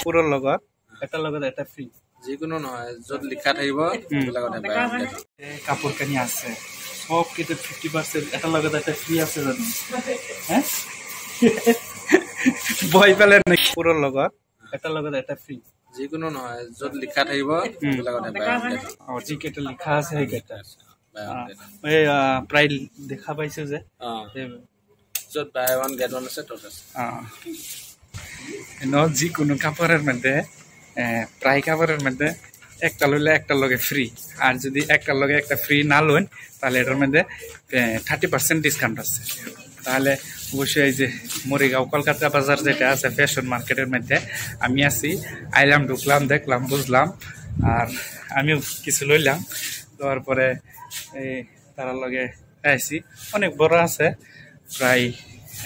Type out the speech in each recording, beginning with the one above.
কাপোৰৰ লগত এটাৰ লগত এটা ফ্ৰী যিকোনো নহয় য'ত লিখা থাকিব কাপোৰ কানি আছে সব কিন্তু 50% এটাৰ লগত এটা ফ্ৰী আছে জানো বই পেলে কাপোৰৰ লগত এটাৰ লগত এটা ফ্ৰী যিকোনো নহয় য'ত লিখা থাকিব যিকেইটা লিখা আছে সেইকেইটা এই প্ৰায় দেখা পাইছো যে য'ত বাই ওৱান গেট ওৱান আছে তত আছে যিকোনো কাপড়ের মধ্যে প্রায় কাপড়ের মধ্যে একটা লইলে একটার লগে ফ্রি আর যদি একটার লগে একটা ফ্রি না লইন তাহলে এটার মধ্যে 30% ডিসকাউন্ট আছে তাহলে অবশ্যই এই যে মরিগাঁও কলকাতা বাজার যেটা আছে ফ্যাশন মার্কেটের মধ্যে আমি আছি আইলাম ঢুকলাম দেখলাম বুঝলাম আর আমিও কিছু লইলাম দেওয়ার পরে এই তার লগে আইছি অনেক বড় আছে প্রায়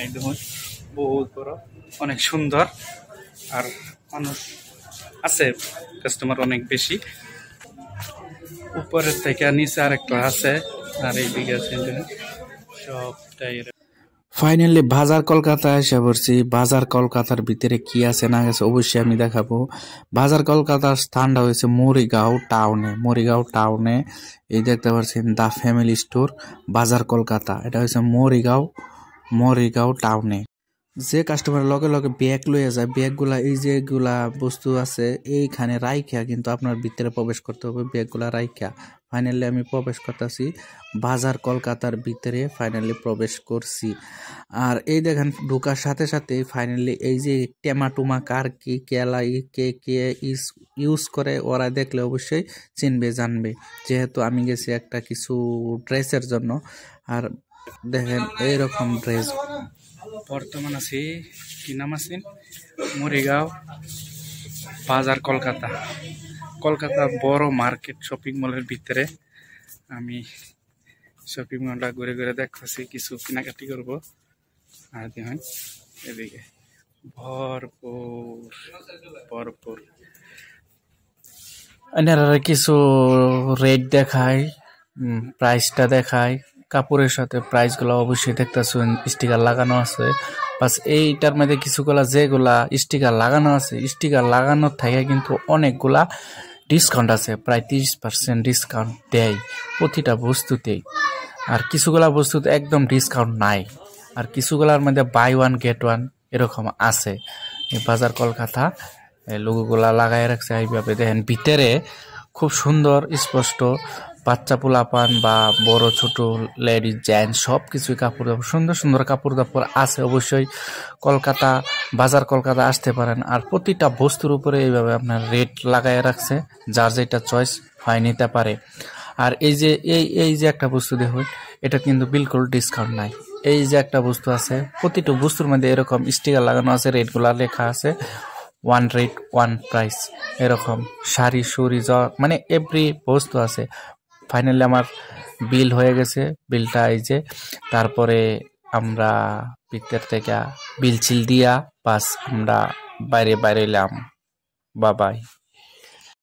একদম বহুত বড় অনেক সুন্দর আর মানুষ আছে কাস্টমার অনেক বেশি উপরের থেকে নিচে আরেকটা আছে আর এইদিকে আছে সবটাই ফাইনালি বাজার কলকাতায় এসে পড়ছি বাজার কলকাতার ভিতরে কি আছে না গেছে অবশ্যই আমি দেখাবো বাজার কলকাতার স্থানটা হয়েছে মরিগাঁও টাউনে এই দেখতে পাচ্ছেন দা ফ্যামিলি স্টোর বাজার কলকাতা এটা হচ্ছে মরিগাঁও টাউনে যে কাস্টমার লগে লগে ব্যাগ লইয়া যায় ব্যাগগুলা এই যেগুলা বস্তু আছে এইখানে রাইখা কিন্তু আপনার ভিতরে প্রবেশ করতে হবে ব্যাগগুলা রাইখা ফাইনালি আমি প্রবেশ করতেছি বাজার কলকাতার ভিতরে ফাইনালি প্রবেশ করছি আর এই দেখেন ঢোকার সাথে সাথে ফাইনালি এই যে টেমাটুমা কার কি কেলাই কে ইউজ করে ওরা দেখলে অবশ্যই চিনবে জানবে যেহেতু আমি গেছি একটা কিছু ড্রেসের জন্য আর দেখেন এইরকম ড্রেস বর্তমান আছি কি নাম আছে মরিগাঁও বাজার কলকাতা বড় মার্কেট শপিং মলের ভিতরে আমি শপিং মলটা ঘুরে ঘুরে দেখছি কিছু কেনাকাটি করব আর দেখেন এদিকে ভরপুর এনারা কিছু রেট দেখায় প্রাইসটা দেখায় কাপড়ের সাথে প্রাইস গুলা অবশ্যই দেখতেছেন স্টিকার লাগানো আছে বাস এইটার মধ্যে কিছুগুলা যেগুলা স্টিকার লাগানো আছে স্টিকার লাগানো থাকে কিন্তু অনেকগুলা ডিসকাউন্ট আছে প্রায় 30% ডিসকাউন্ট দেয় প্রতিটা বস্তুতেই আর কিছুগুলা বস্তুতে একদম ডিসকাউন্ট নাই আর কিছুগুলার মধ্যে বাই ওয়ান গেট ওয়ান এরকম আছে এই বাজার কলকাতা লোগোগুলা লাগাই রাখছে এইভাবে দেখেন ভিতরে খুব সুন্দর স্পষ্ট বাচ্চা পোলাপান বা বড় ছোট লেডিস জেন্টস সবকিছুই কাপড় দাপড় সুন্দর কাপড় দাপড় আছে অবশ্যই বাজার কলকাতা আসতে পারেন আর প্রতিটা বস্তুর উপরে এইভাবে আপনার রেট লাগাই রাখছে যার যেটা চয়েস হয় নিতে পারে আর এই যে একটা বস্তু দেখুন এটা কিন্তু বিলকুল ডিসকাউন্ট নাই এই যে একটা বস্তু আছে প্রতিটা বস্তুর মধ্যে এরকম স্টিকার লাগানো আছে রেটগুলা লেখা আছে ওয়ান রেট ওয়ান প্রাইস এরকম শাড়ি সুরি মানে এভরি বস্তু আছে ফাইনালি আমার বিল হয়ে গেছে বিলটা এই যে তারপরে আমরা ভিতর থেকে বিল চিল দিয়া বাস আমরা বাইরে এলাম বাবাই